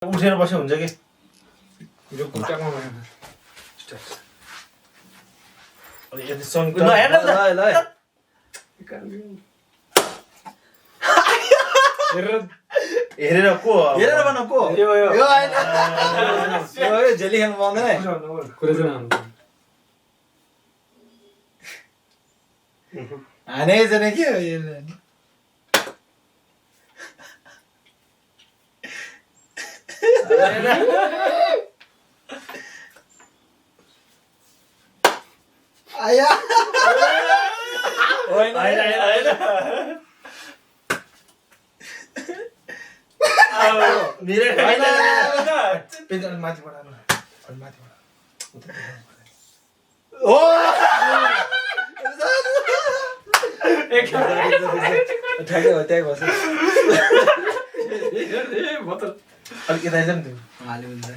उठेर बस्यो हुन्छ कि यो खुट्टामा भयो अनि यति सङ्क ल हेर्न त ल हेरेर को हेरेर भन को यो यो हैन यो जेली खेल्नु पाउँदैन कुरा चाहिँ नआउनु हाने जने के हो यो आया होइन होइन मेरो होइन पेन्सन माथिबाट आउनु अनि माथिबाट ओ ठ्याक्कै हो त्यही बस अलिक यता आइज नि तिमी हाल्यो हुन्छ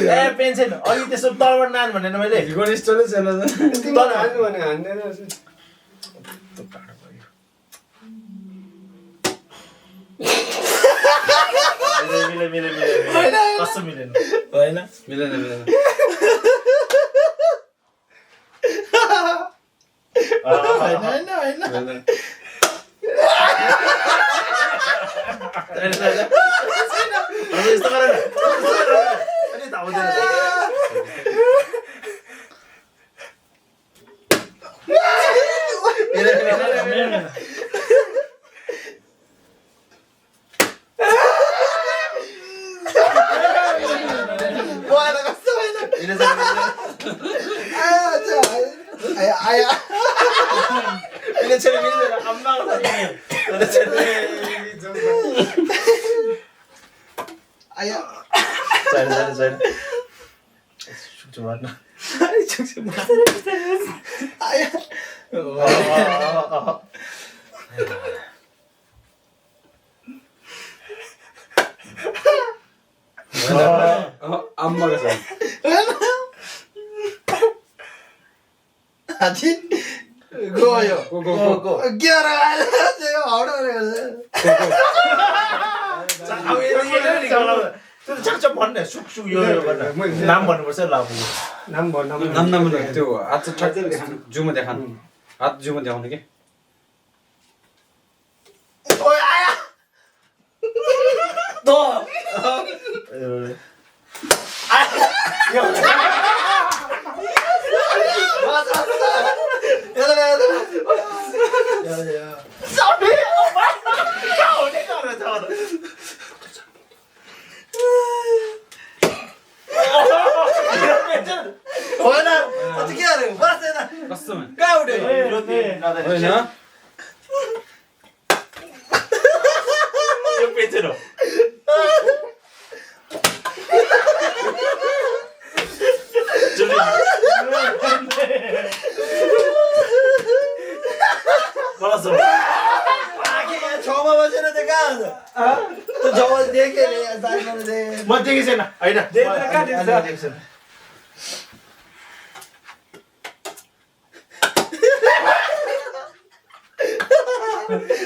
ए पेन्सन अघि त्यसो तलबाट नान भनेन मैले गुणस्टरै छैन तिमीले हान्नु भने हान्दैन मिले कस्तो मिलेन होइन मिलेन होइन यस्तो गर अनि धाउँदैन आया ini cari ini ambang tadi ada cari आया cari cuma आया आम्मा कसो हाथी गयो गो ग्यार आयो हौडा त्यो भन्ने सुक सुक यो नाम भन्नुपर्छ ल नाम नाम त्यो हात ठ्याक्कै जुमा देखाउनु हात जुमा देखाउनु के ओए आया दो होइन अझ के अरे बस्दैन कस्तोमा कहाँ उठ्यो होइन यो पेचेर हो छेउमा बसेर त्यो कहाँ हुन्छ त्यो छेउमा देखेँ नि साइडमा देखेँ म देखेको छैन होइन देखेको छैन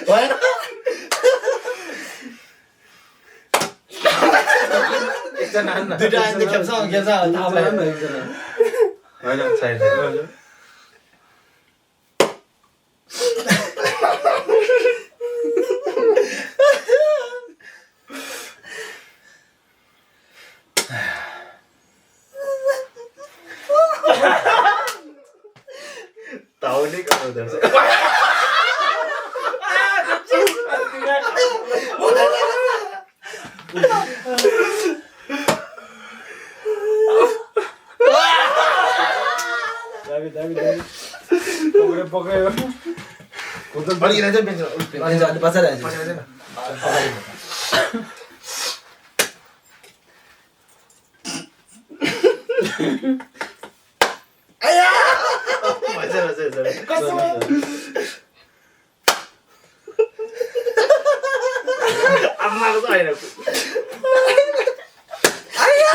होइन एकजना हान्न दुईटा आइले खेप्छ थाहा भयो होइन छैन ताउले गर्नु पर्छ पक्रायो अलिक राजा पेन्सन अनि बचाएर आइज आया आम्माको त होइन आया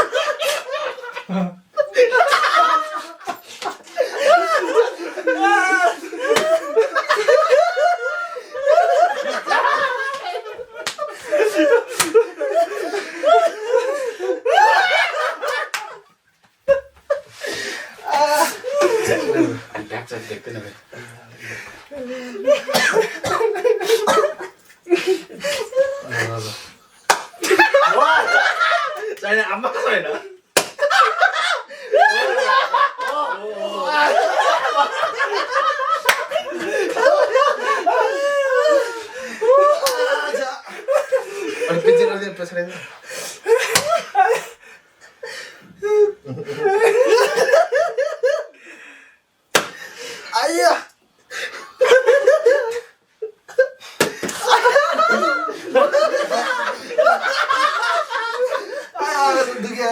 ब्याग चाहिँ देख्दैन भाइ छैन आम्माको छैन अनि पछि गर्दै पछाडि आइया दुख्यो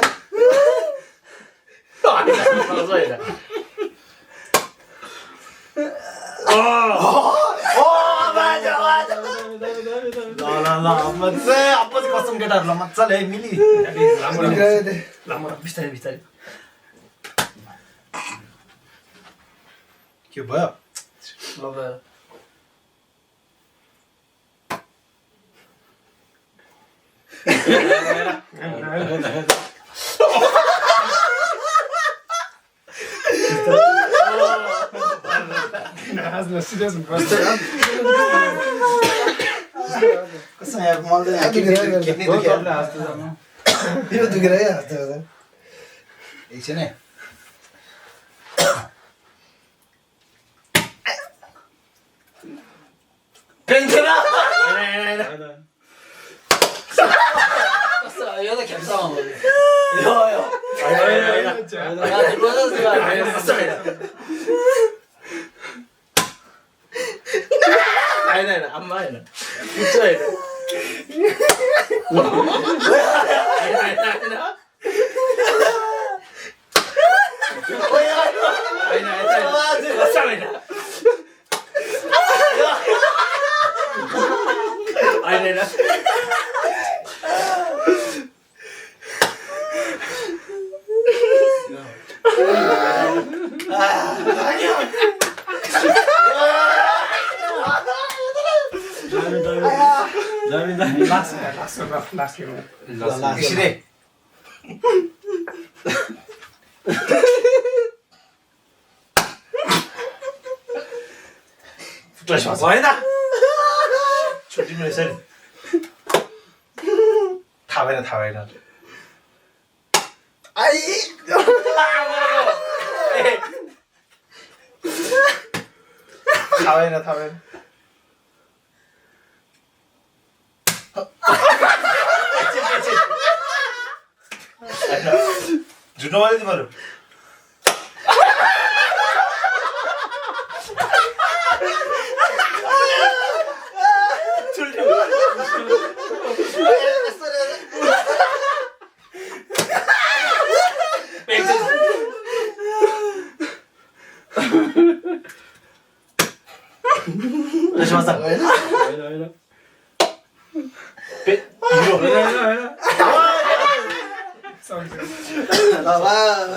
अप्पा चाहिँ कसम केटाहरू मजाले मिली बिस्तारै बिस्तारै के भयो आज सिरियस बस्छ कसम यार मलाई किडनी दुख्यो यो दुखेर है हस्ते गर्दा एकछिन है पेन्सन यो त खेप्छ होइन आम्मा होइन पुग्छ एकछिन है भएन छुट्टी रहेछ नि थाहा भएन आई थाहा भएन झुटो मारे तिमीहरू Bye.